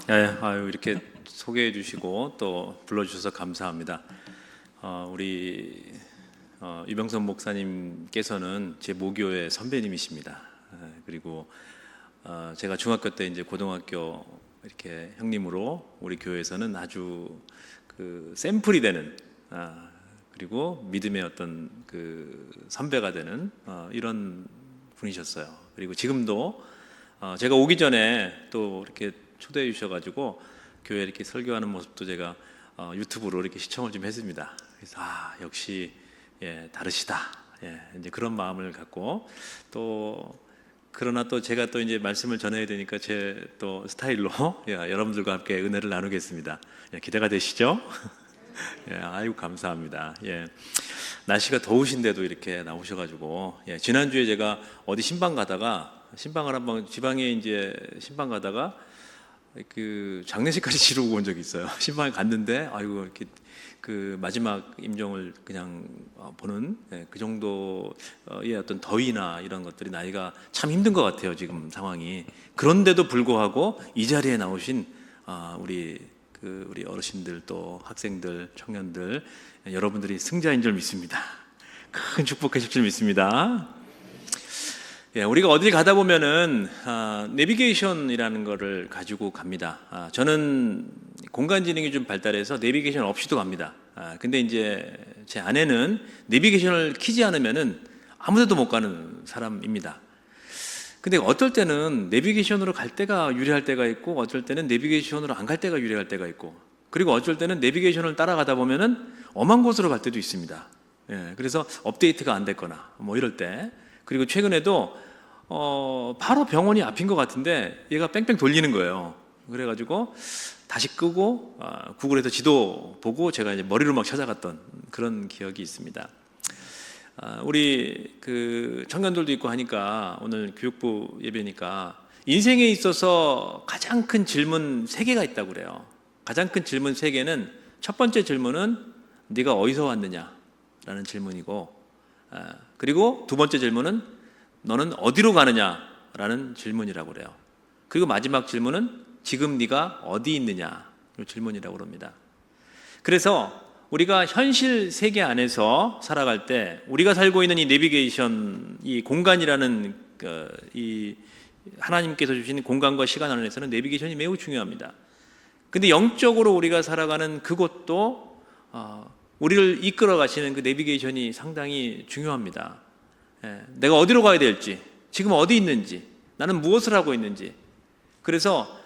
이렇게 소개해 주시고 또 불러주셔서 감사합니다. 우리 유병선 목사님께서는 제 모교의 선배님이십니다. 그리고 제가 중학교 때 이제 고등학교 이렇게 형님으로 우리 교회에서는 아주 그 샘플이 되는 그리고 믿음의 어떤 그 선배가 되는 이런 분이셨어요. 그리고 지금도 제가 오기 전에 또 이렇게 초대해 주셔가지고 교회 이렇게 설교하는 모습도 제가 유튜브로 이렇게 시청을 좀 했습니다. 그래서 역시 다르시다. 이제 그런 마음을 갖고 또 그러나 또 제가 또 이제 말씀을 전해야 되니까 제 또 스타일로 여러분들과 함께 은혜를 나누겠습니다. 기대가 되시죠? 아이고 감사합니다. 날씨가 더우신데도 이렇게 나오셔가지고 지난주에 제가 어디 신방 가다가 신방을 한번 지방에 이제 신방 가다가 그 장례식까지 치르고 온 적이 있어요. 신방에 갔는데 아이고 이렇게 그 마지막 임종을 그냥 보는 그 정도의 어떤 더위나 이런 것들이 나이가 참 힘든 것 같아요. 지금 상황이. 그런데도 불구하고 이 자리에 나오신 우리 어르신들 또 학생들 청년들 여러분들이 승자인 줄 믿습니다. 큰 축복하실 줄 믿습니다. 우리가 어딜 가다 보면은 내비게이션이라는 거를 가지고 갑니다. 저는 공간지능이 좀 발달해서 내비게이션 없이도 갑니다. 근데 이제 제 아내는 내비게이션을 켜지 않으면은 아무데도 못 가는 사람입니다. 근데 어떨 때는 내비게이션으로 갈 때가 유리할 때가 있고 어쩔 때는 내비게이션으로 안 갈 때가 유리할 때가 있고 그리고 어쩔 때는 내비게이션을 따라가다 보면은 엄한 곳으로 갈 때도 있습니다. 그래서 업데이트가 안 됐거나 뭐 이럴 때 그리고 최근에도 바로 병원이 앞인 것 같은데 얘가 뺑뺑 돌리는 거예요. 그래가지고 다시 끄고 구글에서 지도 보고 제가 이제 머리로 막 찾아갔던 그런 기억이 있습니다. 우리 그 청년들도 있고 하니까 오늘 교육부 예배니까 인생에 있어서 가장 큰 질문 3개가 있다고 그래요. 가장 큰 질문 3개는 첫 번째 질문은 네가 어디서 왔느냐라는 질문이고 그리고 두 번째 질문은 너는 어디로 가느냐라는 질문이라고 그래요. 그리고 마지막 질문은 지금 네가 어디 있느냐 이 질문이라고 그럽니다. 그래서 우리가 현실 세계 안에서 살아갈 때 우리가 살고 있는 이 내비게이션, 이 공간이라는 이 하나님께서 주신 공간과 시간 안에서는 내비게이션이 매우 중요합니다. 근데 영적으로 우리가 살아가는 그곳도 우리를 이끌어 가시는 그 내비게이션이 상당히 중요합니다. 내가 어디로 가야 될지, 지금 어디 있는지, 나는 무엇을 하고 있는지. 그래서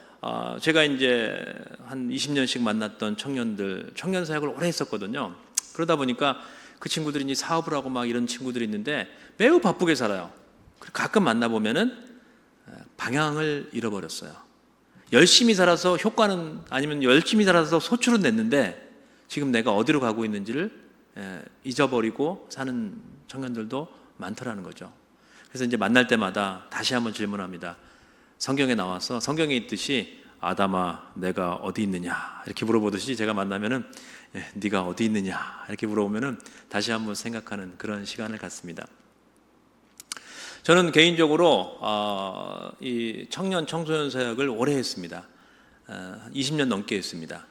제가 이제 한 20년씩 만났던 청년들, 청년 사역을 오래 했었거든요. 그러다 보니까 그 친구들이 이제 사업을 하고 막 이런 친구들이 있는데 매우 바쁘게 살아요. 가끔 만나보면은 방향을 잃어버렸어요. 열심히 살아서 효과는 아니면 열심히 살아서 소출은 냈는데 지금 내가 어디로 가고 있는지를 잊어버리고 사는 청년들도 많더라는 거죠. 그래서 이제 만날 때마다 다시 한번 질문합니다. 성경에 나와서 성경에 있듯이 아담아 내가 어디 있느냐 이렇게 물어보듯이 제가 만나면은 네가 어디 있느냐 이렇게 물어보면은 다시 한번 생각하는 그런 시간을 갖습니다. 저는 개인적으로 이 청년 청소년 사역을 오래 했습니다. 20년 넘게 했습니다.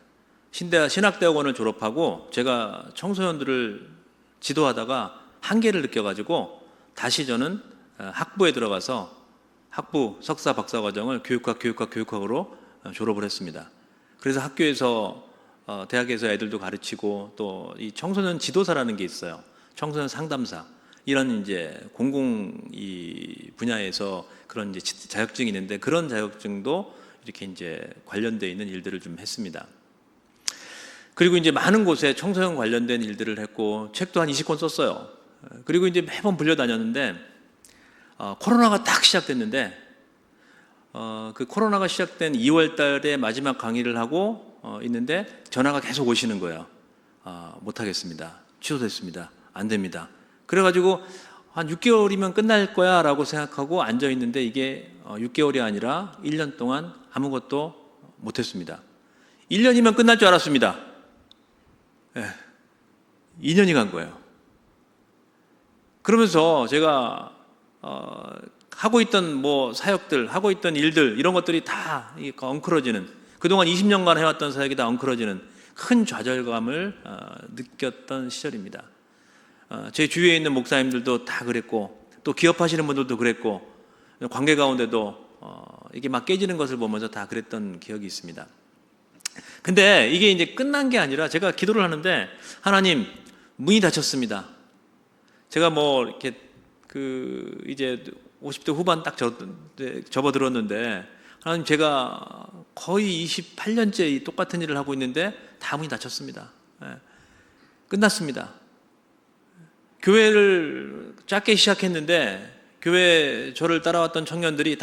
신학대학원을 졸업하고 제가 청소년들을 지도하다가 한계를 느껴가지고 다시 저는 학부에 들어가서 학부 석사 박사 과정을 교육학으로 졸업을 했습니다. 그래서 학교에서 대학에서 애들도 가르치고 또 이 청소년 지도사라는 게 있어요. 청소년 상담사 이런 이제 공공 이 분야에서 그런 이제 자격증이 있는데 그런 자격증도 이렇게 이제 관련되어 있는 일들을 좀 했습니다. 그리고 이제 많은 곳에 청소년 관련된 일들을 했고 책도 한 20권 썼어요. 그리고 이제 매번 불려다녔는데 코로나가 딱 시작됐는데 그 코로나가 시작된 2월 달에 마지막 강의를 하고 있는데 전화가 계속 오시는 거예요. 못하겠습니다. 취소됐습니다. 안 됩니다. 그래가지고 한 6개월이면 끝날 거야 라고 생각하고 앉아있는데 이게 6개월이 아니라 1년 동안 아무것도 못했습니다. 1년이면 끝날 줄 알았습니다. 2년이 간 거예요. 그러면서 제가 하고 있던 뭐 사역들, 하고 있던 일들 이런 것들이 다 엉클어지는 그동안 20년간 해왔던 사역이 다 엉클어지는 큰 좌절감을 느꼈던 시절입니다. 제 주위에 있는 목사님들도 다 그랬고, 또 기업하시는 분들도 그랬고, 관계 가운데도 이게 막 깨지는 것을 보면서 다 그랬던 기억이 있습니다. 근데 이게 이제 끝난 게 아니라 제가 기도를 하는데, 하나님, 문이 닫혔습니다. 제가 뭐 이렇게 이제 50대 후반 딱 접어들었는데, 하나님, 제가 거의 28년째 똑같은 일을 하고 있는데 다 문이 닫혔습니다. 끝났습니다. 교회를 작게 시작했는데, 교회 저를 따라왔던 청년들이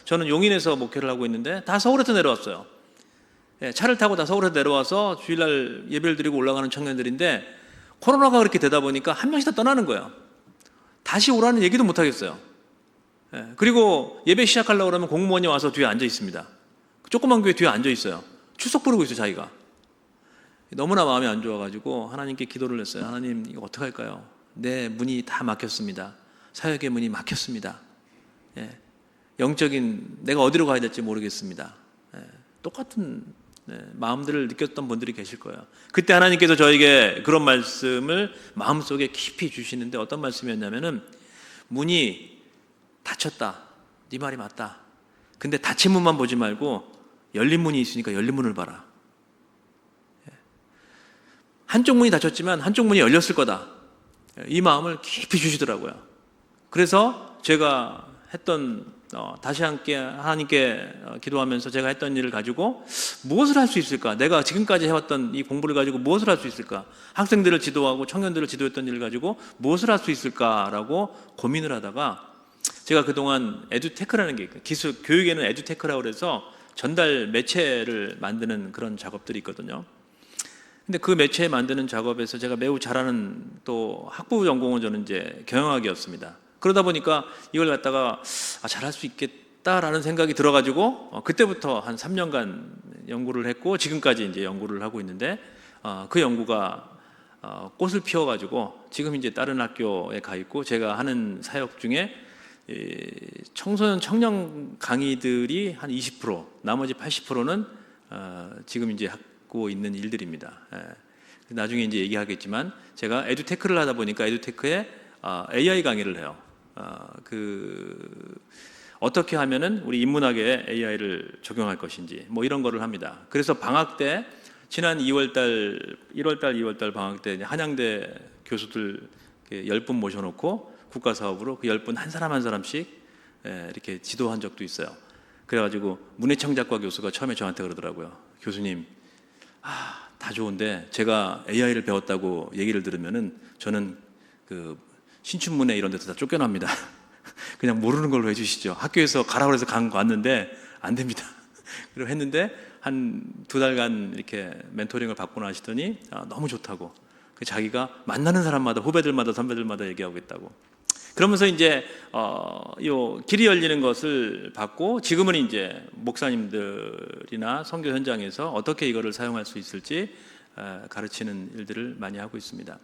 저는 용인에서 목회를 하고 있는데 다 서울에서 내려왔어요. 차를 타고 다 서울에서 내려와서 주일날 예배를 드리고 올라가는 청년들인데, 코로나가 그렇게 되다 보니까 한 명씩 다 떠나는 거예요. 다시 오라는 얘기도 못 하겠어요. 그리고 예배 시작하려고 그러면 공무원이 와서 뒤에 앉아 있습니다. 조그만 교회 뒤에 앉아 있어요. 출석 부르고 있어요, 자기가. 너무나 마음이 안 좋아가지고 하나님께 기도를 했어요. 하나님, 이거 어떡할까요? 내 문이 다 막혔습니다. 사역의 문이 막혔습니다. 영적인 내가 어디로 가야 될지 모르겠습니다. 똑같은 마음들을 느꼈던 분들이 계실 거예요. 그때 하나님께서 저에게 그런 말씀을 마음속에 깊이 주시는데, 어떤 말씀이었냐면은, 문이 닫혔다. 네 말이 맞다. 근데 닫힌 문만 보지 말고 열린 문이 있으니까 열린 문을 봐라. 한쪽 문이 닫혔지만 한쪽 문이 열렸을 거다. 이 마음을 깊이 주시더라고요. 그래서 제가 다시 함께 하나님께 기도하면서 제가 했던 일을 가지고 무엇을 할 수 있을까? 내가 지금까지 해왔던 이 공부를 가지고 무엇을 할 수 있을까? 학생들을 지도하고 청년들을 지도했던 일을 가지고 무엇을 할 수 있을까라고 고민을 하다가, 제가 그동안 에듀테크라는 게 있거든요. 교육에는 에듀테크라고 해서 전달 매체를 만드는 그런 작업들이 있거든요. 근데 그 매체 만드는 작업에서 제가 매우 잘하는, 또 학부 전공은 저는 이제 경영학이었습니다. 그러다 보니까 이걸 갖다가 잘할 수 있겠다라는 생각이 들어가지고 그때부터 한 3년간 연구를 했고, 지금까지 이제 연구를 하고 있는데, 그 연구가 꽃을 피워가지고 지금 이제 다른 학교에 가 있고, 제가 하는 사역 중에 청소년 청년 강의들이 한 20%, 나머지 80%는 지금 이제 하고 있는 일들입니다. 나중에 이제 얘기하겠지만, 제가 에듀테크를 하다 보니까 에듀테크에 AI 강의를 해요. 어떻게 하면은 우리 인문학에 AI를 적용할 것인지, 뭐 이런 거를 합니다. 그래서 방학 때, 지난 1월달, 2월달 방학 때 한양대 교수들 10분 모셔놓고 국가사업으로 그 10분 한 사람 한 사람씩 이렇게 지도한 적도 있어요. 그래가지고 문해창작과 교수가 처음에 저한테 그러더라고요. 교수님, 다 좋은데 제가 AI를 배웠다고 얘기를 들으면은 저는 신춘문예 이런 데서 다 쫓겨납니다. 그냥 모르는 걸로 해주시죠. 학교에서 가라고 해서 갔는데 안 됩니다. 그리고 했는데 한 2달간 이렇게 멘토링을 받고 나시더니 너무 좋다고, 자기가 만나는 사람마다, 후배들마다, 선배들마다 얘기하고 있다고. 그러면서 이제 요 길이 열리는 것을 받고, 지금은 이제 목사님들이나 선교 현장에서 어떻게 이거를 사용할 수 있을지 가르치는 일들을 많이 하고 있습니다.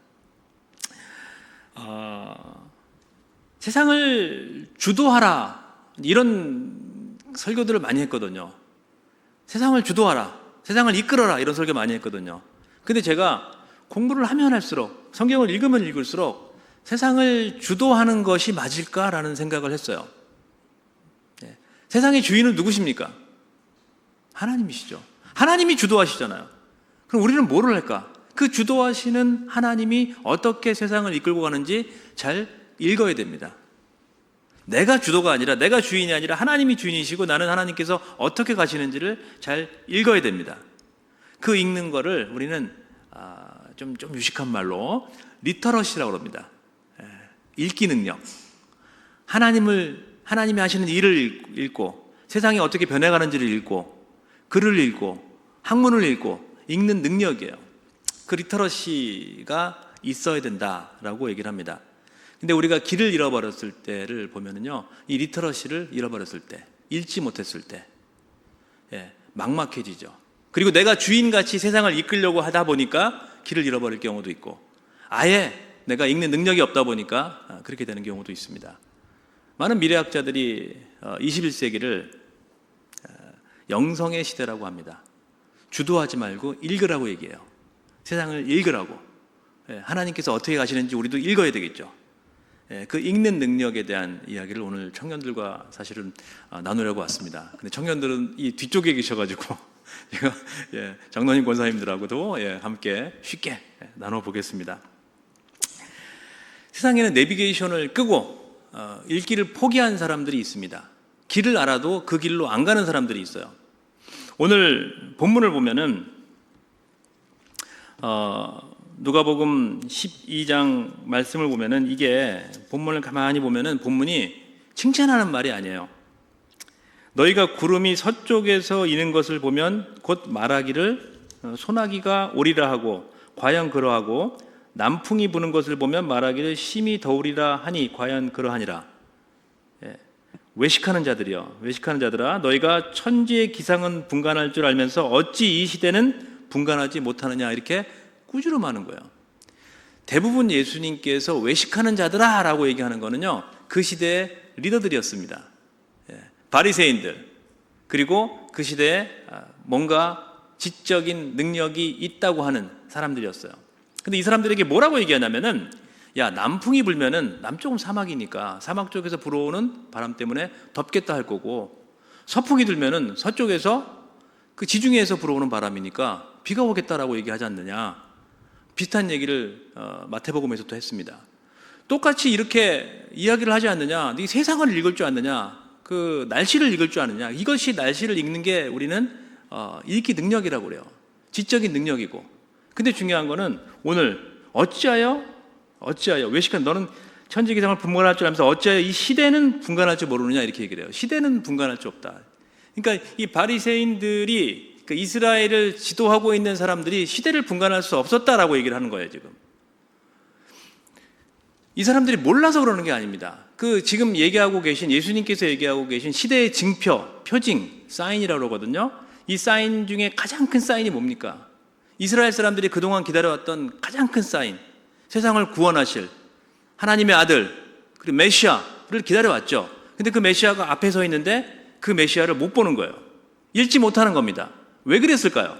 세상을 주도하라, 이런 설교들을 많이 했거든요. 세상을 주도하라, 세상을 이끌어라, 이런 설교 많이 했거든요. 근데 제가 공부를 하면 할수록, 성경을 읽으면 읽을수록 세상을 주도하는 것이 맞을까라는 생각을 했어요. 세상의 주인은 누구십니까? 하나님이시죠. 하나님이 주도하시잖아요. 그럼 우리는 뭐를 할까? 그 주도하시는 하나님이 어떻게 세상을 이끌고 가는지 잘 읽어야 됩니다. 내가 주도가 아니라, 내가 주인이 아니라 하나님이 주인이시고, 나는 하나님께서 어떻게 가시는지를 잘 읽어야 됩니다. 그 읽는 거를 우리는 좀 유식한 말로 리터러시라고 합니다. 읽기 능력. 하나님이 하시는 일을 읽고, 세상이 어떻게 변해가는지를 읽고, 글을 읽고, 학문을 읽고, 읽는 능력이에요. 그 리터러시가 있어야 된다라고 얘기를 합니다. 근데 우리가 길을 잃어버렸을 때를 보면은요, 이 리터러시를 잃어버렸을 때, 읽지 못했을 때, 막막해지죠. 그리고 내가 주인같이 세상을 이끌려고 하다 보니까 길을 잃어버릴 경우도 있고, 아예 내가 읽는 능력이 없다 보니까 그렇게 되는 경우도 있습니다. 많은 미래학자들이 21세기를 영성의 시대라고 합니다. 주도하지 말고 읽으라고 얘기해요. 세상을 읽으라고. 하나님께서 어떻게 가시는지 우리도 읽어야 되겠죠. 그 읽는 능력에 대한 이야기를 오늘 청년들과 사실은 나누려고 왔습니다. 근데 청년들은 이 뒤쪽에 계셔가지고 제가 장로님 권사님들하고도 함께 쉽게 나눠보겠습니다. 세상에는 내비게이션을 끄고 읽기를 포기한 사람들이 있습니다. 길을 알아도 그 길로 안 가는 사람들이 있어요. 오늘 본문을 보면은 누가복음 12장 말씀을 보면은 이게 본문을 가만히 보면은 본문이 칭찬하는 말이 아니에요. 너희가 구름이 서쪽에서 이는 것을 보면 곧 말하기를 소나기가 오리라 하고 과연 그러하고 남풍이 부는 것을 보면 말하기를 심히 더우리라 하니 과연 그러하니라. 외식하는 자들이여, 외식하는 자들아, 너희가 천지의 기상은 분간할 줄 알면서 어찌 이 시대는 분간하지 못하느냐, 이렇게 꾸지람하는 거예요. 대부분 예수님께서 외식하는 자들아 라고 얘기하는 거는요, 그 시대의 리더들이었습니다. 바리새인들, 그리고 그 시대에 뭔가 지적인 능력이 있다고 하는 사람들이었어요. 근데 이 사람들에게 뭐라고 얘기하냐면은, 야, 남풍이 불면은 남쪽은 사막이니까 사막 쪽에서 불어오는 바람 때문에 덥겠다 할 거고, 서풍이 들면은 서쪽에서 그 지중해에서 불어오는 바람이니까 비가 오겠다라고 얘기하지 않느냐. 비슷한 얘기를 마태복음에서도 했습니다. 똑같이 이렇게 이야기를 하지 않느냐. 네 세상을 읽을 줄 아느냐, 그 날씨를 읽을 줄 아느냐. 이것이 날씨를 읽는 게 우리는 읽기 능력이라고 그래요. 지적인 능력이고. 근데 중요한 거는 오늘 어찌하여 외식한 너는 천지기상을 분간할 줄 알면서 어찌하여 이 시대는 분간할 줄 모르느냐, 이렇게 얘기를 해요. 시대는 분간할 줄 없다. 그러니까 이 바리새인들이, 그 이스라엘을 지도하고 있는 사람들이 시대를 분간할 수 없었다라고 얘기를 하는 거예요. 지금 이 사람들이 몰라서 그러는 게 아닙니다. 그 지금 얘기하고 계신, 예수님께서 얘기하고 계신 시대의 증표, 표징, 사인이라고 그러거든요. 이 사인 중에 가장 큰 사인이 뭡니까? 이스라엘 사람들이 그동안 기다려왔던 가장 큰 사인, 세상을 구원하실 하나님의 아들, 그리고 메시아를 기다려왔죠. 근데 그 메시아가 앞에 서 있는데 그 메시아를 못 보는 거예요. 읽지 못하는 겁니다. 왜 그랬을까요?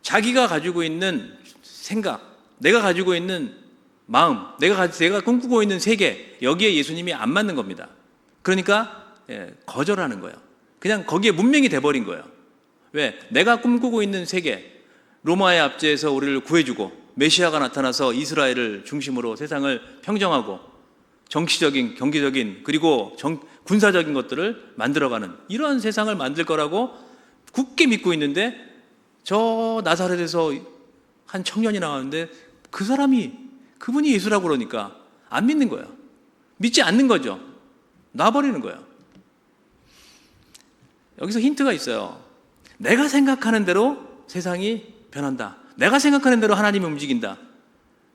자기가 가지고 있는 생각, 내가 가지고 있는 마음, 내가 꿈꾸고 있는 세계, 여기에 예수님이 안 맞는 겁니다. 그러니까 거절하는 거예요. 그냥 거기에 문명이 돼버린 거예요. 왜? 내가 꿈꾸고 있는 세계, 로마의 압제에서 우리를 구해주고 메시아가 나타나서 이스라엘을 중심으로 세상을 평정하고 정치적인, 경제적인, 그리고 군사적인 것들을 만들어가는 이러한 세상을 만들 거라고 굳게 믿고 있는데, 저 나사렛에서 한 청년이 나왔는데 그분이 예수라고 그러니까 안 믿는 거예요. 믿지 않는 거죠. 놔버리는 거예요. 여기서 힌트가 있어요. 내가 생각하는 대로 세상이 변한다. 내가 생각하는 대로 하나님이 움직인다.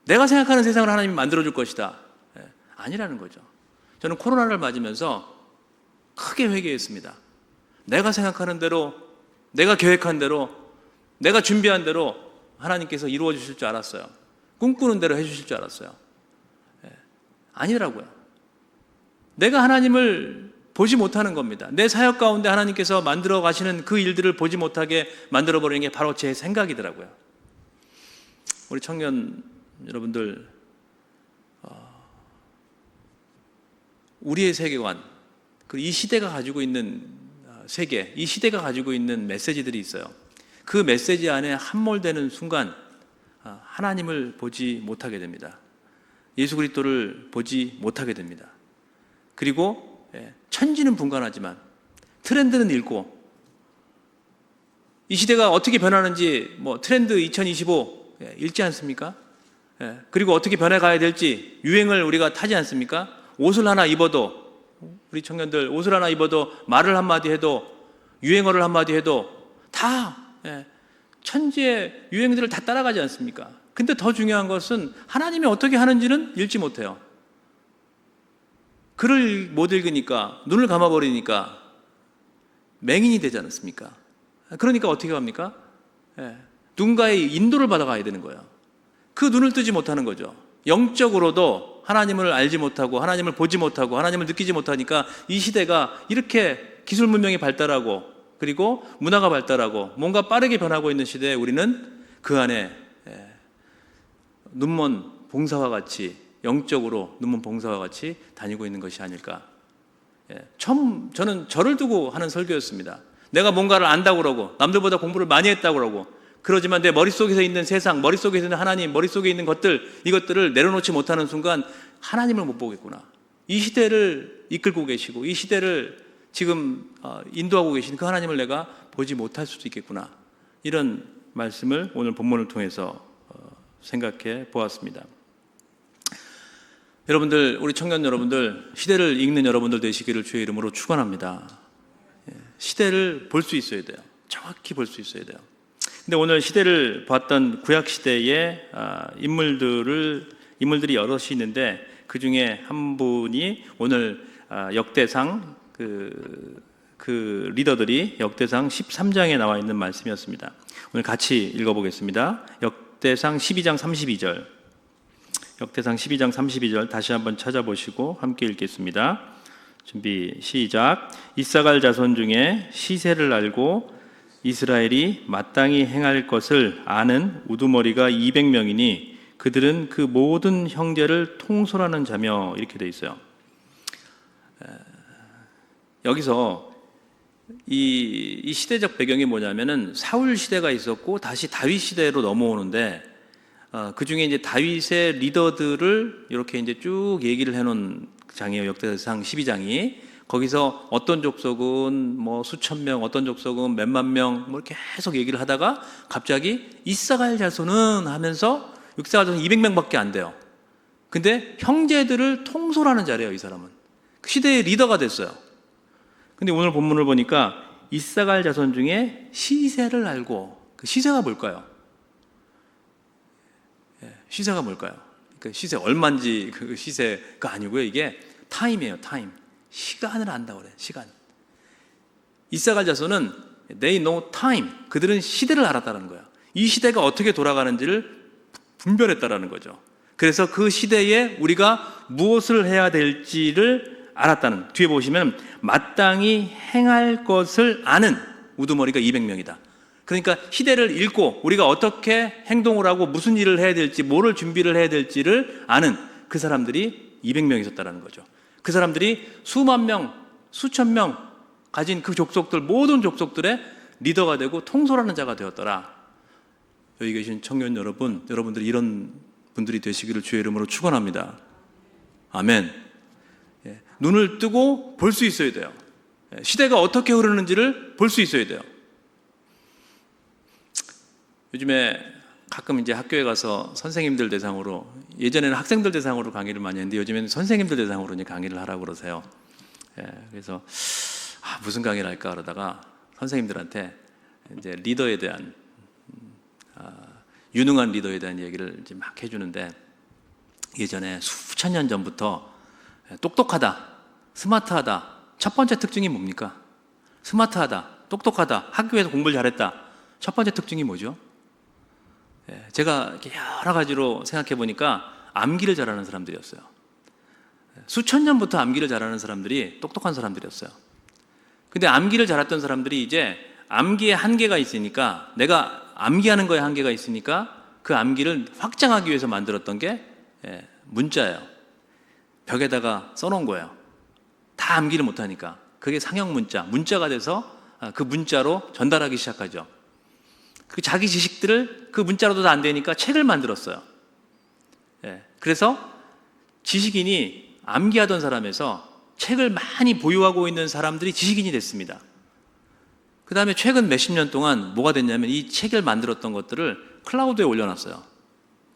내가 생각하는 세상을 하나님이 만들어줄 것이다. 아니라는 거죠. 저는 코로나를 맞으면서 크게 회개했습니다. 내가 생각하는 대로, 내가 계획한 대로, 내가 준비한 대로 하나님께서 이루어 주실 줄 알았어요. 꿈꾸는 대로 해주실 줄 알았어요. 아니라고요. 내가 하나님을 보지 못하는 겁니다. 내 사역 가운데 하나님께서 만들어 가시는 그 일들을 보지 못하게 만들어버리는 게 바로 제 생각이더라고요. 우리 청년 여러분들, 우리의 세계관, 이 시대가 가지고 있는 세계, 이 시대가 가지고 있는 메시지들이 있어요. 그 메시지 안에 함몰되는 순간 하나님을 보지 못하게 됩니다. 예수 그리스도를 보지 못하게 됩니다. 그리고 천지는 분간하지만 트렌드는 읽고, 이 시대가 어떻게 변하는지 트렌드 2025 읽지 않습니까? 그리고 어떻게 변해가야 될지 유행을 우리가 타지 않습니까? 옷을 하나 입어도, 우리 청년들 옷을 하나 입어도, 말을 한마디 해도, 유행어를 한마디 해도 다 천지의 유행들을 다 따라가지 않습니까? 근데 더 중요한 것은 하나님이 어떻게 하는지는 읽지 못해요. 글을 못 읽으니까, 눈을 감아버리니까 맹인이 되지 않습니까? 그러니까 어떻게 합니까? 누군가의 인도를 받아가야 되는 거예요. 그 눈을 뜨지 못하는 거죠. 영적으로도 하나님을 알지 못하고, 하나님을 보지 못하고, 하나님을 느끼지 못하니까 이 시대가 이렇게 기술 문명이 발달하고 그리고 문화가 발달하고 뭔가 빠르게 변하고 있는 시대에 우리는 그 안에 눈먼 봉사와 같이, 영적으로 눈먼 봉사와 같이 다니고 있는 것이 아닐까. 처음 저는 저를 두고 하는 설교였습니다. 내가 뭔가를 안다고 그러고 남들보다 공부를 많이 했다고 그러고, 그러지만 내 머릿속에 있는 세상, 머릿속에 있는 하나님, 머릿속에 있는 것들, 이것들을 내려놓지 못하는 순간 하나님을 못 보겠구나. 이 시대를 이끌고 계시고 이 시대를 지금 인도하고 계신 그 하나님을 내가 보지 못할 수도 있겠구나. 이런 말씀을 오늘 본문을 통해서 생각해 보았습니다. 여러분들, 우리 청년 여러분들, 시대를 읽는 여러분들 되시기를 주의 이름으로 축원합니다. 시대를 볼 수 있어야 돼요. 정확히 볼 수 있어야 돼요. 근데 오늘 시대를 봤던 구약 시대의 인물들이 여럿이 있는데, 그 중에 한 분이 오늘 역대상 그 리더들이 역대상 13장에 나와 있는 말씀이었습니다. 오늘 같이 읽어보겠습니다. 역대상 12장 32절. 역대상 12장 32절 다시 한번 찾아보시고 함께 읽겠습니다. 준비 시작. 이사갈 자손 중에 시세를 알고 이스라엘이 마땅히 행할 것을 아는 우두머리가 200명이니 그들은 그 모든 형제를 통솔하는 자며, 이렇게 되어 있어요. 여기서 이 시대적 배경이 뭐냐면은 사울 시대가 있었고 다시 다윗 시대로 넘어오는데, 그 중에 이제 다윗의 리더들을 이렇게 이제 쭉 얘기를 해놓은 장이에요. 역대상 12장이. 거기서 어떤 족속은 뭐 수천 명, 어떤 족속은 몇만 명, 뭐 이렇게 계속 얘기를 하다가 갑자기 이사갈 자손은 하면서 이사갈 자손은 200명밖에 안 돼요. 근데 형제들을 통솔하는 자리예요, 이 사람은. 그 시대의 리더가 됐어요. 근데 오늘 본문을 보니까 이사갈 자손 중에 시세를 알고, 그 시세가 뭘까요? 시세가 뭘까요? 그 시세 얼마인지 그 시세가 아니고요. 이게 타임이에요, 타임. 시간을 안다고 그래, 시간. 이사갈 자손은 they know time. 그들은 시대를 알았다는 거야. 이 시대가 어떻게 돌아가는지를 분별했다라는 거죠. 그래서 그 시대에 우리가 무엇을 해야 될지를 알았다는, 뒤에 보시면 마땅히 행할 것을 아는 우두머리가 200명이다. 그러니까 시대를 읽고 우리가 어떻게 행동을 하고 무슨 일을 해야 될지, 뭐를 준비를 해야 될지를 아는 그 사람들이 200명 있었다는 거죠. 그 사람들이 수만 명, 수천 명 가진 그 족속들, 모든 족속들의 리더가 되고 통솔하는 자가 되었더라. 여기 계신 청년 여러분, 여러분들이 이런 분들이 되시기를 주의 이름으로 축원합니다. 아멘. 눈을 뜨고 볼 수 있어야 돼요. 시대가 어떻게 흐르는지를 볼 수 있어야 돼요. 요즘에 가끔 이제 학교에 가서 선생님들 대상으로, 예전에는 학생들 대상으로 강의를 많이 했는데 요즘에는 선생님들 대상으로 이제 강의를 하라고 그러세요. 그래서 무슨 강의를 할까 그러다가 선생님들한테 이제 리더에 대한, 유능한 리더에 대한 얘기를 이제 막 해주는데, 예전에 수천 년 전부터 똑똑하다, 스마트하다, 첫 번째 특징이 뭡니까? 스마트하다, 똑똑하다, 학교에서 공부를 잘했다, 첫 번째 특징이 뭐죠? 제가 이렇게 여러 가지로 생각해 보니까 암기를 잘하는 사람들이었어요. 수천 년부터 암기를 잘하는 사람들이 똑똑한 사람들이었어요. 근데 암기를 잘했던 사람들이 이제 암기에 한계가 있으니까, 내가 암기하는 거에 한계가 있으니까 그 암기를 확장하기 위해서 만들었던 게 문자예요. 벽에다가 써놓은 거예요. 다 암기를 못하니까. 그게 상형 문자가 돼서 그 문자로 전달하기 시작하죠. 그 자기 지식들을 그 문자로도 안 되니까 책을 만들었어요. 그래서 지식인이 암기하던 사람에서 책을 많이 보유하고 있는 사람들이 지식인이 됐습니다. 그 다음에 최근 몇십 년 동안 뭐가 됐냐면, 이 책을 만들었던 것들을 클라우드에 올려놨어요.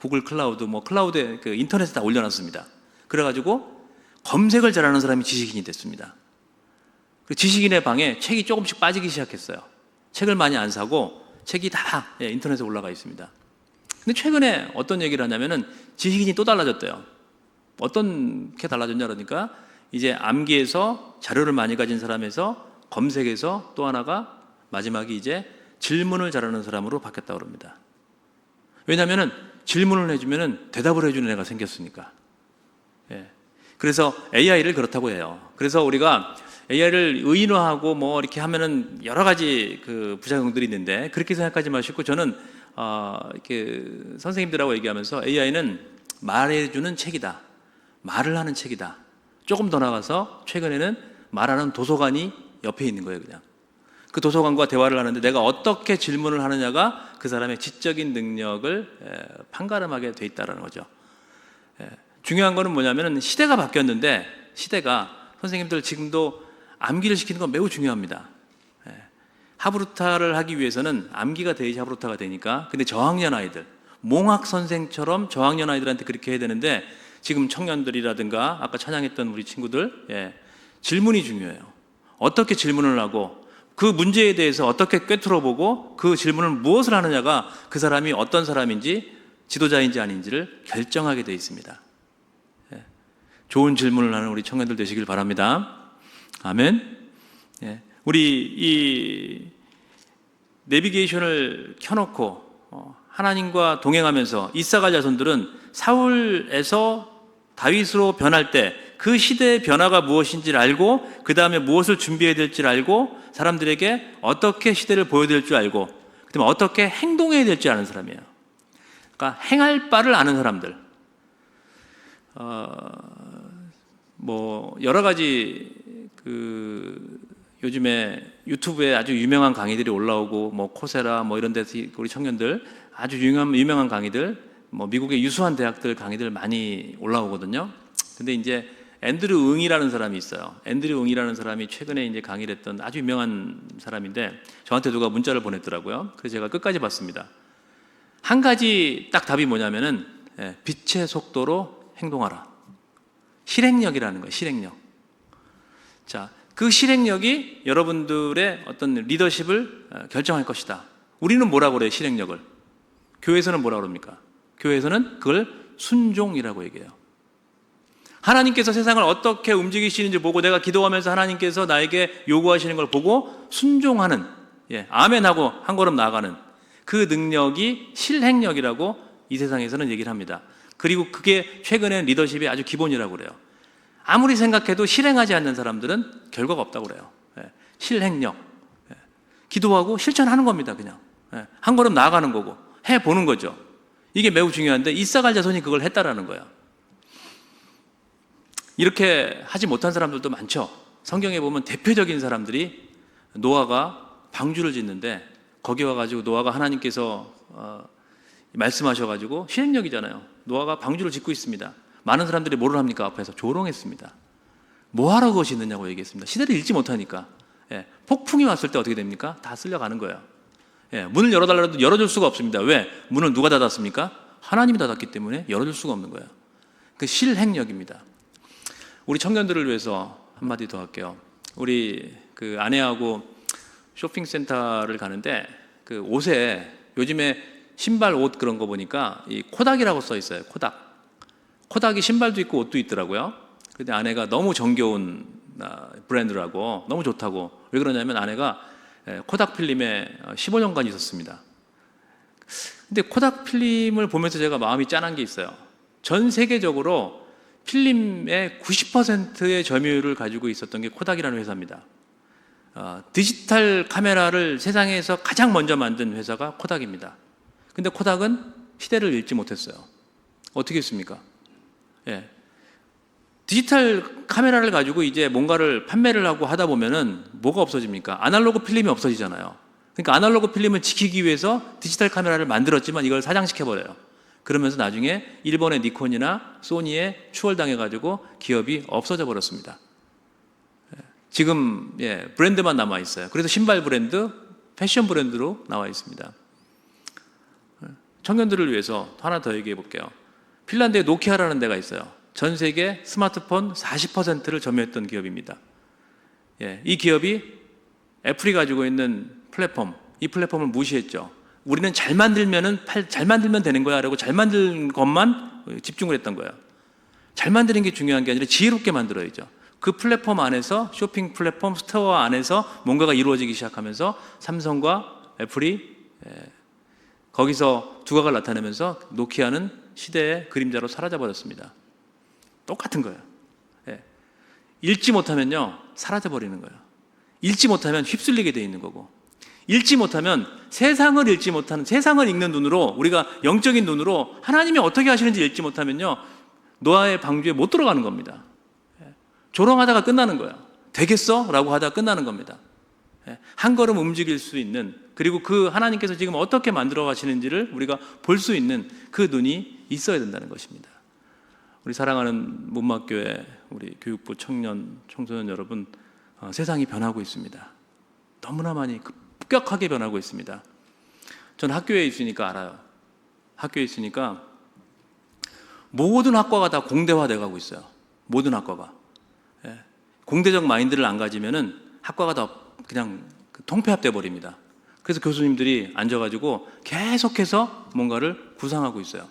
구글 클라우드, 뭐 클라우드에, 그 인터넷에 다 올려놨습니다. 그래가지고 검색을 잘하는 사람이 지식인이 됐습니다. 그 지식인의 방에 책이 조금씩 빠지기 시작했어요. 책을 많이 안 사고 책이 다 인터넷에 올라가 있습니다. 근데 최근에 어떤 얘기를 하냐면은 지식인이 또 달라졌대요. 어떻게 달라졌냐 그러니까, 이제 암기에서 자료를 많이 가진 사람에서 검색에서 또 하나가 마지막이 이제 질문을 잘하는 사람으로 바뀌었다고 합니다. 왜냐하면은 질문을 해주면은 대답을 해주는 애가 생겼으니까. 그래서 AI를 그렇다고 해요. 그래서 우리가 AI를 의인화하고 뭐 이렇게 하면은 여러 가지 그 부작용들이 있는데 그렇게 생각하지 마시고 저는 이렇게 선생님들하고 얘기하면서 AI는 말해주는 책이다. 말을 하는 책이다. 조금 더 나가서 최근에는 말하는 도서관이 옆에 있는 거예요, 그냥. 그 도서관과 대화를 하는데 내가 어떻게 질문을 하느냐가 그 사람의 지적인 능력을 판가름하게 돼 있다는 거죠. 중요한 거는 뭐냐면 시대가 바뀌었는데 시대가 선생님들 지금도 암기를 시키는 건 매우 중요합니다. 하브루타를 하기 위해서는 암기가 돼야지 하브루타가 되니까. 근데 저학년 아이들, 몽학 선생처럼 저학년 아이들한테 그렇게 해야 되는데 지금 청년들이라든가 아까 찬양했던 우리 친구들 질문이 중요해요. 어떻게 질문을 하고 그 문제에 대해서 어떻게 꿰뚫어보고 그 질문을 무엇을 하느냐가 그 사람이 어떤 사람인지 지도자인지 아닌지를 결정하게 되어 있습니다. 좋은 질문을 하는 우리 청년들 되시길 바랍니다. 아멘. 우리 이 내비게이션을 켜놓고 하나님과 동행하면서 이사갈 자손들은 사울에서 다윗으로 변할 때 그 시대의 변화가 무엇인지를 알고 그 다음에 무엇을 준비해야 될지를 알고 사람들에게 어떻게 시대를 보여드릴 줄 알고 그다음에 어떻게 행동해야 될지 아는 사람이에요. 그러니까 행할 바를 아는 사람들. 뭐 여러 가지 요즘에 유튜브에 아주 유명한 강의들이 올라오고 뭐 코세라 뭐 이런 데서 우리 청년들 아주 유명한 강의들 뭐 미국의 유수한 대학들 강의들 많이 올라오거든요. 근데 이제 앤드류 응이라는 사람이 있어요. 앤드류 응이라는 사람이 최근에 이제 강의를 했던 아주 유명한 사람인데 저한테 누가 문자를 보냈더라고요. 그래서 제가 끝까지 봤습니다. 한 가지 딱 답이 뭐냐면은 빛의 속도로 행동하라. 실행력이라는 거예요. 실행력. 자, 그 실행력이 여러분들의 어떤 리더십을 결정할 것이다. 우리는 뭐라고 그래요? 실행력을. 교회에서는 뭐라고 그럽니까? 교회에서는 그걸 순종이라고 얘기해요. 하나님께서 세상을 어떻게 움직이시는지 보고 내가 기도하면서 하나님께서 나에게 요구하시는 걸 보고 순종하는, 아멘하고 한 걸음 나아가는 그 능력이 실행력이라고 이 세상에서는 얘기를 합니다. 그리고 그게 최근엔 리더십의 아주 기본이라고 그래요. 아무리 생각해도 실행하지 않는 사람들은 결과가 없다고 그래요. 실행력. 기도하고 실천하는 겁니다, 그냥. 한 걸음 나아가는 거고, 해보는 거죠. 이게 매우 중요한데, 이사갈 자손이 그걸 했다라는 거예요. 이렇게 하지 못한 사람들도 많죠. 성경에 보면 대표적인 사람들이 노아가 방주를 짓는데, 거기 와가지고 노아가 하나님께서 말씀하셔가지고 실행력이잖아요. 노아가 방주를 짓고 있습니다. 많은 사람들이 뭐를 합니까? 앞에서 조롱했습니다. 뭐하러 그거 짓느냐고 얘기했습니다. 시대를 읽지 못하니까. 폭풍이 왔을 때 어떻게 됩니까? 다 쓸려가는 거예요. 문을 열어달라도 열어줄 수가 없습니다. 왜? 문을 누가 닫았습니까? 하나님이 닫았기 때문에 열어줄 수가 없는 거예요. 그 실행력입니다. 우리 청년들을 위해서 한마디 더 할게요. 우리 그 아내하고 쇼핑센터를 가는데 그 옷에 요즘에 신발 옷 그런 거 보니까 이 코닥이라고 써 있어요. 코닥이 신발도 있고 옷도 있더라고요. 근데 아내가 너무 정겨운 브랜드라고 너무 좋다고. 왜 그러냐면 아내가 코닥 필름에 15년간 있었습니다. 근데 코닥 필름을 보면서 제가 마음이 짠한 게 있어요. 전 세계적으로 필름의 90%의 점유율을 가지고 있었던 게 코닥이라는 회사입니다. 디지털 카메라를 세상에서 가장 먼저 만든 회사가 코닥입니다. 근데 코닥은 시대를 읽지 못했어요. 어떻게 했습니까? 디지털 카메라를 가지고 이제 뭔가를 판매를 하고 하다 보면은 뭐가 없어집니까? 아날로그 필름이 없어지잖아요. 그러니까 아날로그 필름을 지키기 위해서 디지털 카메라를 만들었지만 이걸 사장시켜버려요. 그러면서 나중에 일본의 니콘이나 소니에 추월당해가지고 기업이 없어져 버렸습니다. 지금 브랜드만 남아 있어요. 그래서 신발 브랜드, 패션 브랜드로 나와 있습니다. 청년들을 위해서 하나 더 얘기해 볼게요. 핀란드에 노키아라는 데가 있어요. 전 세계 스마트폰 40%를 점유했던 기업입니다. 이 기업이 애플이 가지고 있는 플랫폼, 이 플랫폼을 무시했죠. 우리는 잘 만들면 되는 거야 라고 잘 만든 것만 집중을 했던 거예요. 잘 만드는 게 중요한 게 아니라 지혜롭게 만들어야죠. 그 플랫폼 안에서 쇼핑 플랫폼 스토어 안에서 뭔가가 이루어지기 시작하면서 삼성과 애플이 거기서 두각을 나타내면서 노키아는 시대의 그림자로 사라져 버렸습니다. 똑같은 거예요. 읽지 못하면요, 사라져 버리는 거예요. 읽지 못하면 휩쓸리게 돼 있는 거고, 읽지 못하면 세상을 읽지 못하는, 세상을 읽는 눈으로, 우리가 영적인 눈으로 하나님이 어떻게 하시는지 읽지 못하면요, 노아의 방주에 못 들어가는 겁니다. 조롱하다가 끝나는 거예요. 되겠어? 라고 하다가 끝나는 겁니다. 한 걸음 움직일 수 있는, 그리고 그 하나님께서 지금 어떻게 만들어 가시는지를 우리가 볼 수 있는 그 눈이 있어야 된다는 것입니다. 우리 사랑하는 문막교회 우리 교육부 청소년 여러분, 세상이 변하고 있습니다. 너무나 많이 급격하게 변하고 있습니다. 전 학교에 있으니까 알아요. 학교에 있으니까 모든 학과가 다 공대화돼 가고 있어요. 모든 학과가. 공대적 마인드를 안 가지면은 학과가 다 그냥 통폐합돼 버립니다. 그래서 교수님들이 앉아가지고 계속해서 뭔가를 구상하고 있어요.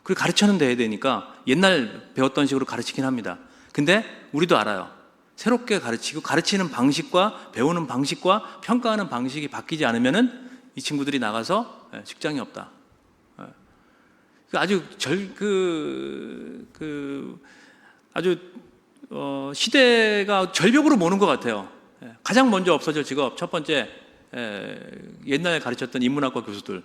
그리고 가르쳐는 돼야 되니까 옛날 배웠던 식으로 가르치긴 합니다. 근데 우리도 알아요. 새롭게 가르치고, 가르치는 방식과 배우는 방식과 평가하는 방식이 바뀌지 않으면은 이 친구들이 나가서 직장이 없다. 아주 아주 시대가 절벽으로 모는 것 같아요. 가장 먼저 없어질 직업, 첫 번째 옛날에 가르쳤던 인문학과 교수들,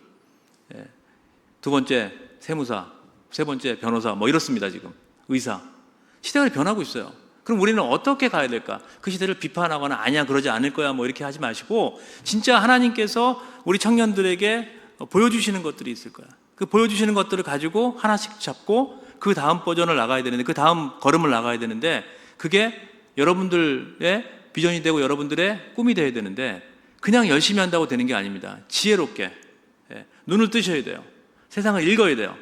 두 번째 세무사, 세 번째 변호사, 뭐 이렇습니다. 지금 의사. 시대가 변하고 있어요. 그럼 우리는 어떻게 가야 될까? 그 시대를 비판하거나 아니야 그러지 않을 거야 뭐 이렇게 하지 마시고, 진짜 하나님께서 우리 청년들에게 보여주시는 것들이 있을 거야. 그 보여주시는 것들을 가지고 하나씩 잡고 그 다음 버전을 나가야 되는데, 그 다음 걸음을 나가야 되는데, 그게 여러분들의 비전이 되고 여러분들의 꿈이 되어야 되는데, 그냥 열심히 한다고 되는 게 아닙니다. 지혜롭게 눈을 뜨셔야 돼요. 세상을 읽어야 돼요.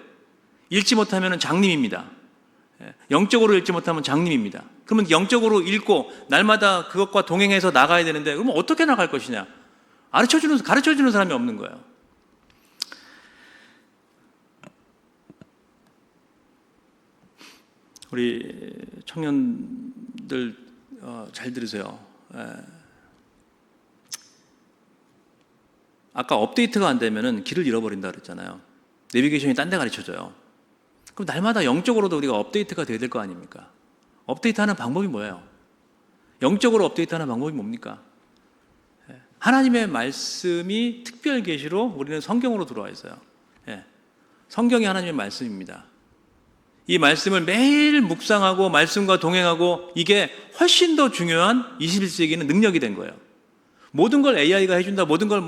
읽지 못하면 장님입니다. 영적으로 읽지 못하면 장님입니다. 그러면 영적으로 읽고 날마다 그것과 동행해서 나가야 되는데, 그러면 어떻게 나갈 것이냐? 가르쳐주는 사람이 없는 거예요. 우리 청년들 잘 들으세요. 아까 업데이트가 안 되면은 길을 잃어버린다 그랬잖아요. 내비게이션이 딴 데 가르쳐줘요. 그럼 날마다 영적으로도 우리가 업데이트가 돼야 될 거 아닙니까? 업데이트하는 방법이 뭐예요? 영적으로 업데이트하는 방법이 뭡니까? 하나님의 말씀이 특별 계시로 우리는 성경으로 들어와 있어요. 성경이 하나님의 말씀입니다. 이 말씀을 매일 묵상하고 말씀과 동행하고, 이게 훨씬 더 중요한 21세기는 능력이 된 거예요. 모든 걸 AI가 해준다, 모든 걸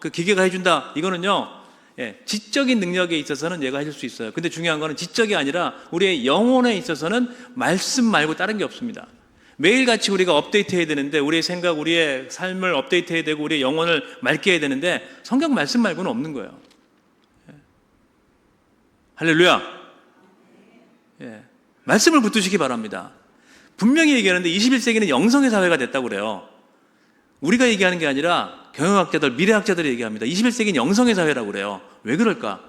그 기계가 해준다, 이거는요, 지적인 능력에 있어서는 얘가 해줄 수 있어요. 근데 중요한 거는 지적이 아니라 우리의 영혼에 있어서는 말씀 말고 다른 게 없습니다. 매일같이 우리가 업데이트 해야 되는데, 우리의 생각, 우리의 삶을 업데이트 해야 되고, 우리의 영혼을 맑게 해야 되는데, 성경 말씀 말고는 없는 거예요. 할렐루야. 말씀을 붙드시기 바랍니다. 분명히 얘기하는데 21세기는 영성의 사회가 됐다고 그래요. 우리가 얘기하는 게 아니라 경영학자들, 미래학자들이 얘기합니다. 21세기는 영성의 사회라고 그래요. 왜 그럴까?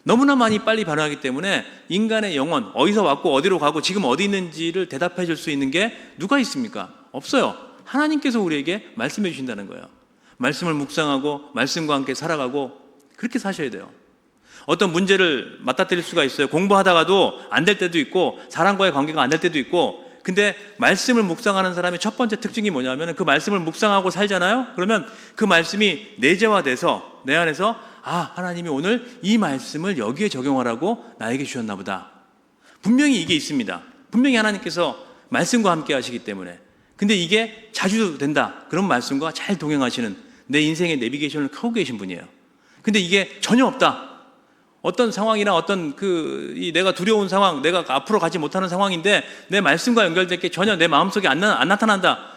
너무나 많이 빨리 변화하기 때문에 인간의 영혼, 어디서 왔고 어디로 가고 지금 어디 있는지를 대답해 줄 수 있는 게 누가 있습니까? 없어요. 하나님께서 우리에게 말씀해 주신다는 거예요. 말씀을 묵상하고 말씀과 함께 살아가고, 그렇게 사셔야 돼요. 어떤 문제를 맞닥뜨릴 수가 있어요. 공부하다가도 안 될 때도 있고, 사람과의 관계가 안 될 때도 있고. 근데 말씀을 묵상하는 사람의 첫 번째 특징이 뭐냐면, 그 말씀을 묵상하고 살잖아요. 그러면 그 말씀이 내재화돼서 내 안에서, 하나님이 오늘 이 말씀을 여기에 적용하라고 나에게 주셨나 보다. 분명히 이게 있습니다. 분명히 하나님께서 말씀과 함께 하시기 때문에. 근데 이게 자주 된다. 그런 말씀과 잘 동행하시는, 내 인생의 내비게이션을 켜고 계신 분이에요. 근데 이게 전혀 없다. 어떤 상황이나 어떤 내가 두려운 상황, 내가 앞으로 가지 못하는 상황인데 내 말씀과 연결될 게 전혀 내 마음속에 안 나타난다.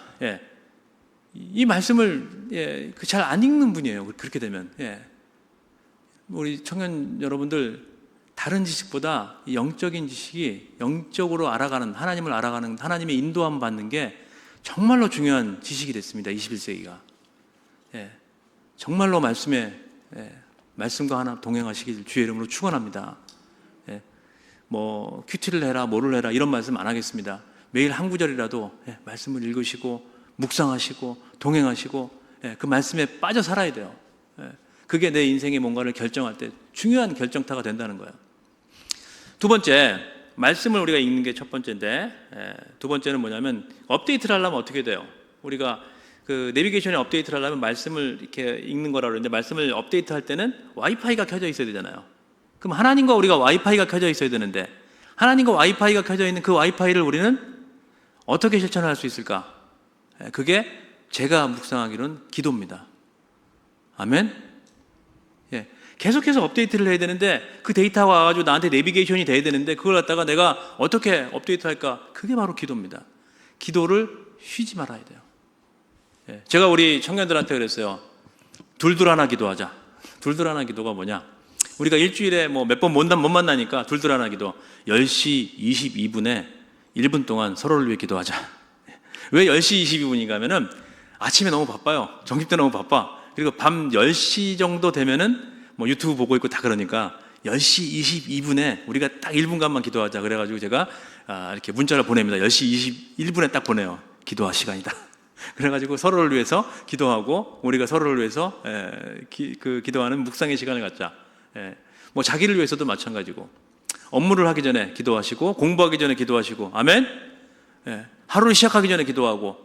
이 말씀을 잘 안 읽는 분이에요. 그렇게 되면. 우리 청년 여러분들, 다른 지식보다 영적인 지식이, 영적으로 알아가는, 하나님을 알아가는, 하나님의 인도함 받는 게 정말로 중요한 지식이 됐습니다. 21세기가. 정말로 말씀과 하나 동행하시길 주의 이름으로 축원합니다. 큐티를 해라, 뭐를 해라, 이런 말씀 안 하겠습니다. 매일 한 구절이라도 말씀을 읽으시고 묵상하시고 동행하시고, 그 말씀에 빠져 살아야 돼요. 그게 내 인생의 뭔가를 결정할 때 중요한 결정타가 된다는 거예요. 두 번째, 말씀을 우리가 읽는 게 첫 번째인데, 두 번째는 뭐냐면 업데이트를 하려면 어떻게 돼요? 우리가 그 내비게이션에 업데이트를 하려면 말씀을 이렇게 읽는 거라 그러는데, 말씀을 업데이트 할 때는 와이파이가 켜져 있어야 되잖아요. 그럼 하나님과 우리가 와이파이가 켜져 있어야 되는데, 하나님과 와이파이가 켜져 있는 그 와이파이를 우리는 어떻게 실천할 수 있을까? 그게 제가 묵상하기로는 기도입니다. 아멘? 예. 계속해서 업데이트를 해야 되는데, 그 데이터가 와가지고 나한테 내비게이션이 돼야 되는데, 그걸 갖다가 내가 어떻게 업데이트 할까? 그게 바로 기도입니다. 기도를 쉬지 말아야 돼요. 예. 제가 우리 청년들한테 그랬어요. 둘둘 하나 기도하자. 둘둘 하나 기도가 뭐냐? 우리가 일주일에 뭐 몇 번 못 만나니까 둘둘 하나 기도. 10시 22분에 1분 동안 서로를 위해 기도하자. 왜 10시 22분인가 하면은 아침에 너무 바빠요. 점심 때 너무 바빠. 그리고 밤 10시 정도 되면은 뭐 유튜브 보고 있고 다 그러니까 10시 22분에 우리가 딱 1분간만 기도하자. 그래가지고 제가 이렇게 문자를 보냅니다. 10시 21분에 딱 보내요. 기도할 시간이다. 그래가지고 서로를 위해서 기도하고, 우리가 서로를 위해서 기도하는 묵상의 시간을 갖자. 뭐 자기를 위해서도 마찬가지고, 업무를 하기 전에 기도하시고, 공부하기 전에 기도하시고, 아멘. 하루를 시작하기 전에 기도하고,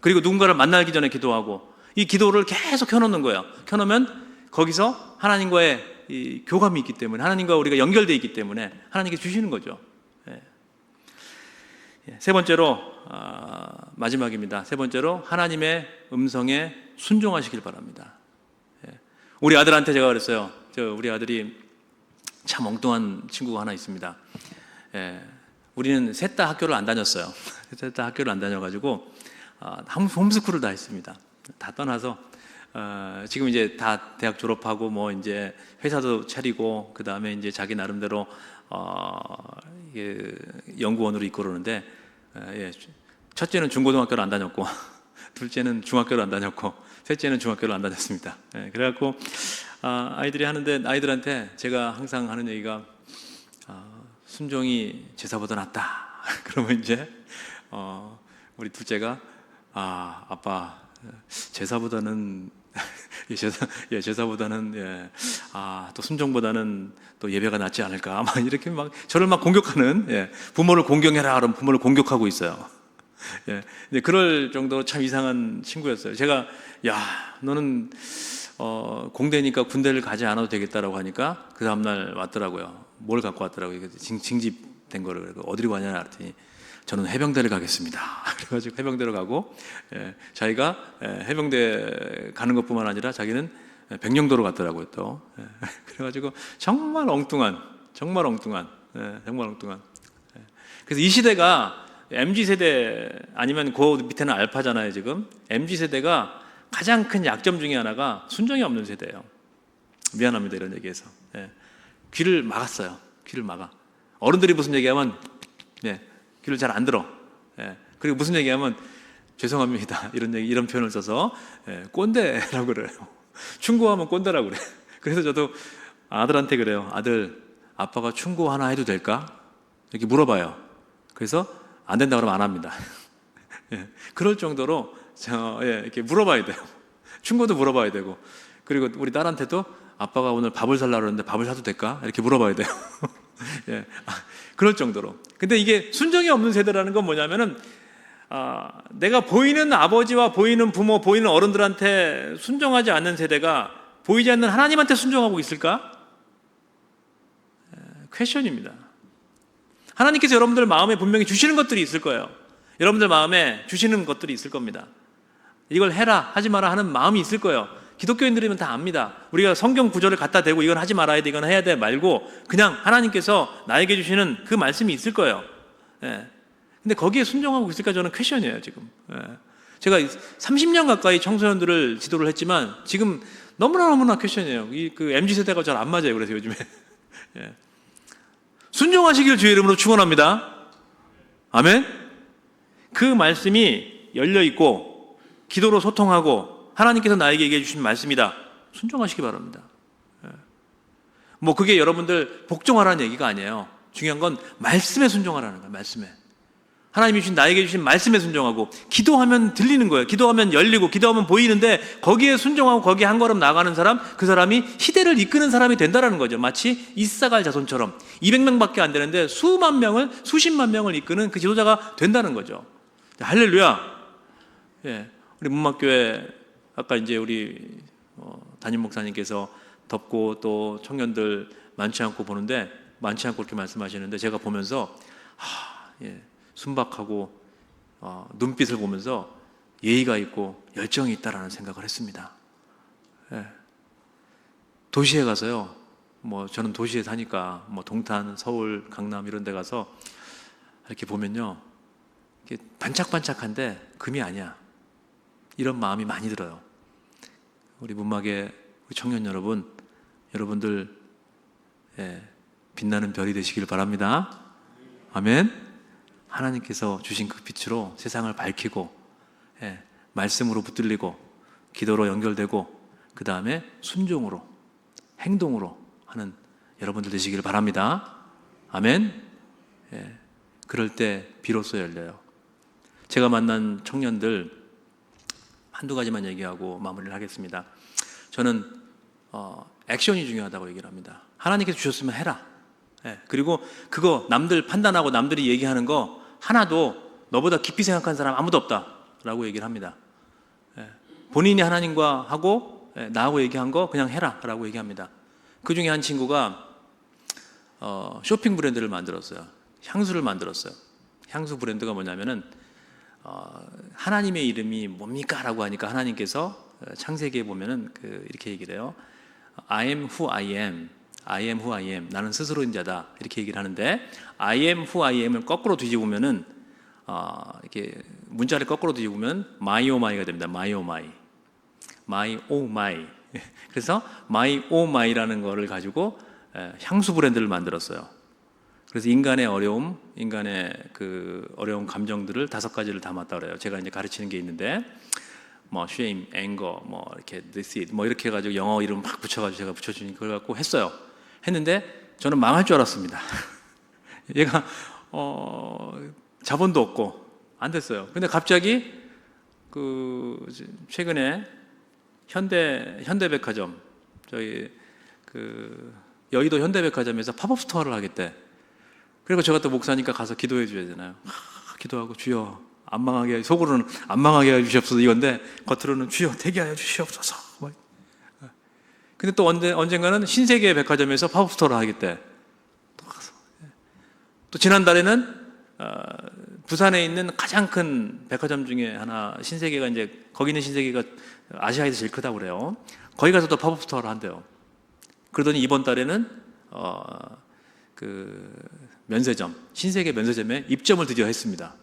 그리고 누군가를 만나기 전에 기도하고, 이 기도를 계속 켜놓는 거예요. 켜놓으면 거기서 하나님과의 이 교감이 있기 때문에, 하나님과 우리가 연결되어 있기 때문에 하나님께 주시는 거죠. 세 번째로, 마지막입니다. 세 번째로, 하나님의 음성에 순종하시길 바랍니다. 우리 아들한테 제가 그랬어요. 우리 아들이 참 엉뚱한 친구가 하나 있습니다. 우리는 셋 다 학교를 안 다녔어요. 셋 다 학교를 안 다녀가지고 홈스쿨을 다 했습니다. 다 떠나서 지금 이제 다 대학 졸업하고 뭐 이제 회사도 차리고, 그 다음에 이제 자기 나름대로 연구원으로 있고 그러는데, 첫째는 중고등학교를 안 다녔고, 둘째는 중학교를 안 다녔고, 셋째는 중학교를 안 다녔습니다. 그래갖고 아이들이 하는데, 아이들한테 제가 항상 하는 얘기가 순종이 제사보다 낫다. 그러면 이제 우리 둘째가 아빠 제사보다는 제사보다는 또 순종보다는 또 예배가 낫지 않을까, 막 이렇게 막 저를 막 공격하는, 부모를 공경해라 그러면 부모를 공격하고 있어요. 그럴 정도로 참 이상한 친구였어요. 제가 너는 공대니까 군대를 가지 않아도 되겠다라고 하니까 그 다음날 왔더라고요. 뭘 갖고 왔더라고요. 징집된 거를. 어디로 가냐 그랬더니 저는 해병대를 가겠습니다. 그래가지고 해병대로 가고, 자기가 해병대 가는 것뿐만 아니라 자기는 백령도로 갔더라고요 또. 그래가지고 정말 엉뚱한. 그래서 이 시대가 MZ세대 아니면 그 밑에는 알파잖아요 지금. MZ세대가 가장 큰 약점 중에 하나가 순종이 없는 세대예요. 미안합니다 이런 얘기해서. 귀를 막았어요. 귀를 막아. 어른들이 무슨 얘기하면 귀를 잘 안 들어. 그리고 무슨 얘기하면 죄송합니다 이런 표현을 써서 꼰대라고 그래요. 충고하면 꼰대라고 그래. 그래서 저도 아들한테 그래요. 아들, 아빠가 충고 하나 해도 될까? 이렇게 물어봐요. 그래서 안 된다 그러면 안 합니다. 그럴 정도로 이렇게 물어봐야 돼요. 충고도 물어봐야 되고, 그리고 우리 딸한테도 아빠가 오늘 밥을 살라 그러는데 밥을 사도 될까? 이렇게 물어봐야 돼요. 그럴 정도로. 근데 이게 순종이 없는 세대라는 건 뭐냐면은, 내가 보이는 아버지와 보이는 부모, 보이는 어른들한테 순종하지 않는 세대가 보이지 않는 하나님한테 순종하고 있을까? 퀘션입니다. 하나님께서 여러분들 마음에 분명히 주시는 것들이 있을 거예요. 여러분들 마음에 주시는 것들이 있을 겁니다. 이걸 해라, 하지 마라 하는 마음이 있을 거예요. 기독교인들이면 다 압니다. 우리가 성경 구절을 갖다 대고 이건 하지 말아야 돼, 이건 해야 돼 말고 그냥 하나님께서 나에게 주시는 그 말씀이 있을 거예요. 근데 거기에 순종하고 있을까? 저는 퀘션이에요 지금. 제가 30년 가까이 청소년들을 지도를 했지만 지금 너무나 퀘션이에요. 그 MZ세대가 잘 안 맞아요. 그래서 요즘에 순종하시길 주의 이름으로 축원합니다. 아멘. 그 말씀이 열려있고 기도로 소통하고 하나님께서 나에게 얘기해 주신 말씀이다. 순종하시기 바랍니다. 뭐 그게 여러분들 복종하라는 얘기가 아니에요. 중요한 건 말씀에 순종하라는 거예요. 말씀에. 하나님이 주신 나에게 주신 말씀에 순종하고, 기도하면 들리는 거예요. 기도하면 열리고 기도하면 보이는데 거기에 순종하고 거기에 한 걸음 나가는 사람, 그 사람이 시대를 이끄는 사람이 된다는 거죠. 마치 이사갈 자손처럼 200명밖에 안 되는데 수만 명을, 수십만 명을 이끄는 그 지도자가 된다는 거죠. 할렐루야. 예, 우리 문막교회 아까 이제 우리 담임 목사님께서 덥고 또 청년들 많지 않고 보는데, 많지 않고 이렇게 말씀하시는데 제가 보면서 순박하고 눈빛을 보면서 예의가 있고 열정이 있다라는 생각을 했습니다. 예. 도시에 가서요, 저는 도시에 사니까 동탄, 서울, 강남 이런 데 가서 이렇게 보면요, 이렇게 반짝반짝한데 금이 아니야. 이런 마음이 많이 들어요. 우리 문막의 우리 청년 여러분, 여러분들 빛나는 별이 되시길 바랍니다. 아멘. 하나님께서 주신 그 빛으로 세상을 밝히고, 말씀으로 붙들리고, 기도로 연결되고, 그 다음에 순종으로, 행동으로 하는 여러분들 되시길 바랍니다. 아멘. 그럴 때 비로소 열려요. 제가 만난 청년들 한두 가지만 얘기하고 마무리를 하겠습니다. 저는 액션이 중요하다고 얘기를 합니다. 하나님께서 주셨으면 해라. 그리고 그거 남들 판단하고 남들이 얘기하는 거 하나도 너보다 깊이 생각한 사람 아무도 없다라고 얘기를 합니다. 본인이 하나님과 하고 나하고 얘기한 거 그냥 해라라고 얘기합니다. 그 중에 한 친구가 쇼핑 브랜드를 만들었어요. 향수를 만들었어요. 향수 브랜드가 뭐냐면은 하나님의 이름이 뭡니까? 라고 하니까 하나님께서 창세기에 보면은 이렇게 얘기를 해요. I am who I am. I am who I am. 나는 스스로인 자다. 이렇게 얘기를 하는데, I am who I am을 거꾸로 뒤집으면은 이렇게 문자를 거꾸로 뒤집으면 my oh my가 됩니다. my oh my. my oh my. 그래서 my oh my라는 거를 가지고 향수 브랜드를 만들었어요. 그래서 인간의 어려움, 인간의 그 어려운 감정들을 5가지를 담았다 그래요. 제가 이제 가르치는 게 있는데, shame, anger, 이렇게 deceit, 이렇게 해가지고 영어 이름 막 붙여가지고 제가 붙여주니까 그걸 갖고 했어요. 했는데 저는 망할 줄 알았습니다. 얘가 자본도 없고 안 됐어요. 근데 갑자기 최근에 현대백화점, 저희 여의도 현대백화점에서 팝업 스토어를 하겠대. 그리고 제가 또 목사니까 가서 기도해 줘야 되잖아요. 기도하고, 주여 안 망하게, 속으로는 안 망하게 해 주시옵소서 이건데 겉으로는 주여 되게 하여 주시옵소서. 근데 또 언젠가는 신세계 백화점에서 팝업 스토어를 하겠대. 또 가서. 또 지난달에는 부산에 있는 가장 큰 백화점 중에 하나, 신세계가 이제 거기 있는 신세계가 아시아에서 제일 크다고 그래요. 거기 가서 또 팝업 스토어를 한대요. 그러더니 이번 달에는 면세점, 신세계 면세점에 입점을 드디어 했습니다.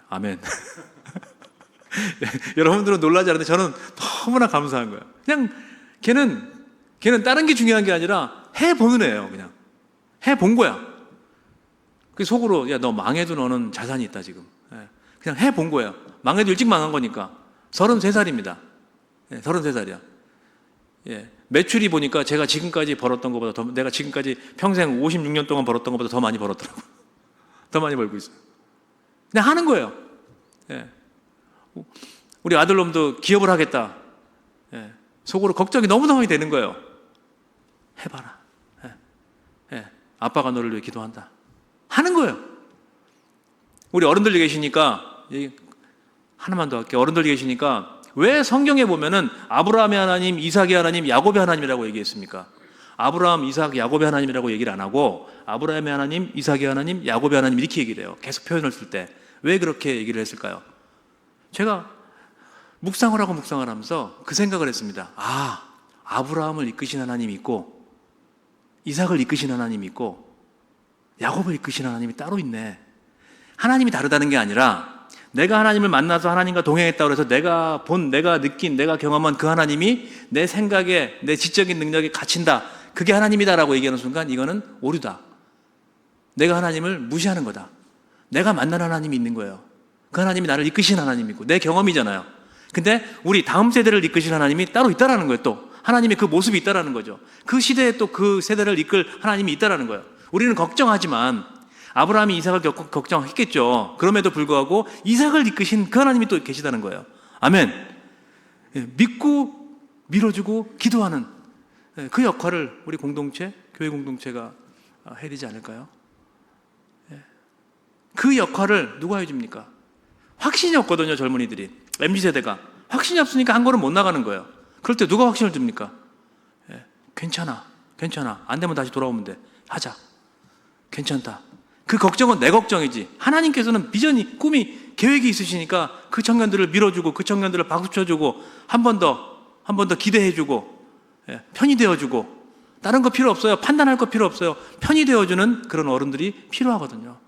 아멘. 여러분들은 놀라지 않는데 저는 너무나 감사한 거예요. 그냥 걔는 다른 게 중요한 게 아니라 해보는 애예요. 그냥 해본 거야. 그 속으로, 야, 너 망해도 너는 자산이 있다 지금. 그냥 해본 거예요. 망해도 일찍 망한 거니까. 33살입니다. 33살이야. 매출이 보니까 제가 지금까지 벌었던 것보다 내가 지금까지 평생 56년 동안 벌었던 것보다 더 많이 벌었더라고요. 더 많이 벌고 있어요. 그냥 하는 거예요. 우리 아들놈도 기업을 하겠다. 속으로 걱정이 너무너무 되는 거예요. 해봐라. 아빠가 너를 위해 기도한다. 하는 거예요. 우리 어른들 계시니까, 하나만 더 할게요. 어른들 계시니까, 왜 성경에 보면은 아브라함의 하나님, 이삭의 하나님, 야곱의 하나님이라고 얘기했습니까? 아브라함, 이삭, 야곱의 하나님이라고 얘기를 안 하고 아브라함의 하나님, 이삭의 하나님, 야곱의 하나님 이렇게 얘기를 해요. 계속 표현을 쓸 때. 왜 그렇게 얘기를 했을까요? 제가 묵상을 하면서 그 생각을 했습니다. 아브라함을 이끄신 하나님이 있고, 이삭을 이끄신 하나님이 있고, 야곱을 이끄신 하나님이 따로 있네. 하나님이 다르다는 게 아니라 내가 하나님을 만나서 하나님과 동행했다고 해서 내가 느낀, 내가 경험한 그 하나님이 내 생각에, 내 지적인 능력에 갇힌다. 그게 하나님이다라고 얘기하는 순간 이거는 오류다. 내가 하나님을 무시하는 거다. 내가 만난 하나님이 있는 거예요. 그 하나님이 나를 이끄신 하나님이고 내 경험이잖아요. 근데 우리 다음 세대를 이끄신 하나님이 따로 있다라는 거예요. 또 하나님의 그 모습이 있다라는 거죠. 그 시대에 또 그 세대를 이끌 하나님이 있다라는 거예요. 우리는 걱정하지만 아브라함이 이삭을 걱정했겠죠. 그럼에도 불구하고 이삭을 이끄신 그 하나님이 또 계시다는 거예요. 아멘. 믿고 밀어주고 기도하는 그 역할을 우리 공동체, 교회 공동체가 해야 되지 않을까요? 그 역할을 누가 해줍니까? 확신이 없거든요. 젊은이들이, MZ세대가 확신이 없으니까 한 걸음 못 나가는 거예요. 그럴 때 누가 확신을 줍니까? 괜찮아 안 되면 다시 돌아오면 돼, 하자, 괜찮다. 그 걱정은 내 걱정이지, 하나님께서는 비전이, 꿈이, 계획이 있으시니까 그 청년들을 밀어주고 그 청년들을 박수쳐주고 한 번 더 기대해주고 편이 되어주고, 다른 거 필요 없어요. 판단할 거 필요 없어요. 편이 되어주는 그런 어른들이 필요하거든요.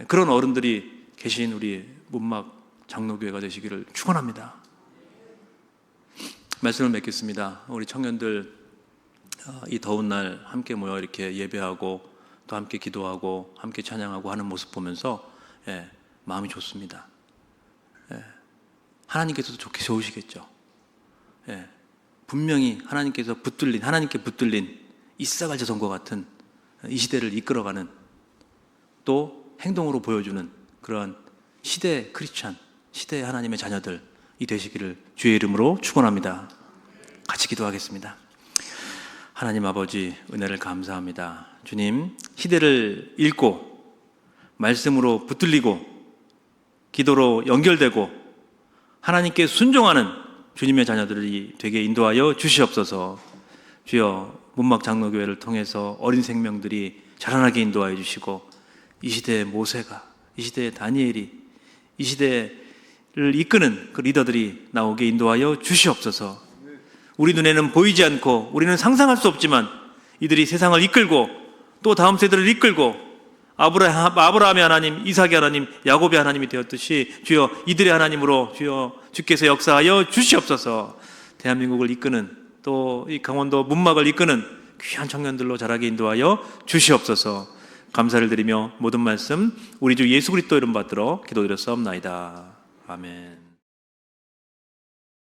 그런 어른들이 계신 우리 문막 장로교회가 되시기를 축원합니다. 말씀을 맺겠습니다. 우리 청년들 이 더운 날 함께 모여 이렇게 예배하고 또 함께 기도하고 함께 찬양하고 하는 모습 보면서 마음이 좋습니다. 하나님께서도 좋으시겠죠. 분명히 하나님께 붙들린 이삭을 자손과 같은 이 시대를 이끌어가는, 또 행동으로 보여주는 그러한 시대 크리스찬, 시대의 하나님의 자녀들이 되시기를 주의 이름으로 축원합니다. 같이 기도하겠습니다. 하나님 아버지, 은혜를 감사합니다. 주님, 시대를 읽고 말씀으로 붙들리고 기도로 연결되고 하나님께 순종하는 주님의 자녀들이 되게 인도하여 주시옵소서. 주여, 문막 장로교회를 통해서 어린 생명들이 자라나게 인도하여 주시고, 이 시대의 모세가, 이 시대의 다니엘이, 이 시대를 이끄는 그 리더들이 나오게 인도하여 주시옵소서. 우리 눈에는 보이지 않고 우리는 상상할 수 없지만 이들이 세상을 이끌고 또 다음 세대를 이끌고 아브라함의 하나님, 이삭의 하나님, 야곱의 하나님이 되었듯이 주여, 이들의 하나님으로 주여 주께서 역사하여 주시옵소서. 대한민국을 이끄는, 또 이 강원도 문막을 이끄는 귀한 청년들로 자라게 인도하여 주시옵소서. 감사를 드리며 모든 말씀 우리 주 예수 그리스도 이름 받들어 기도드렸사옵나이다. 아멘.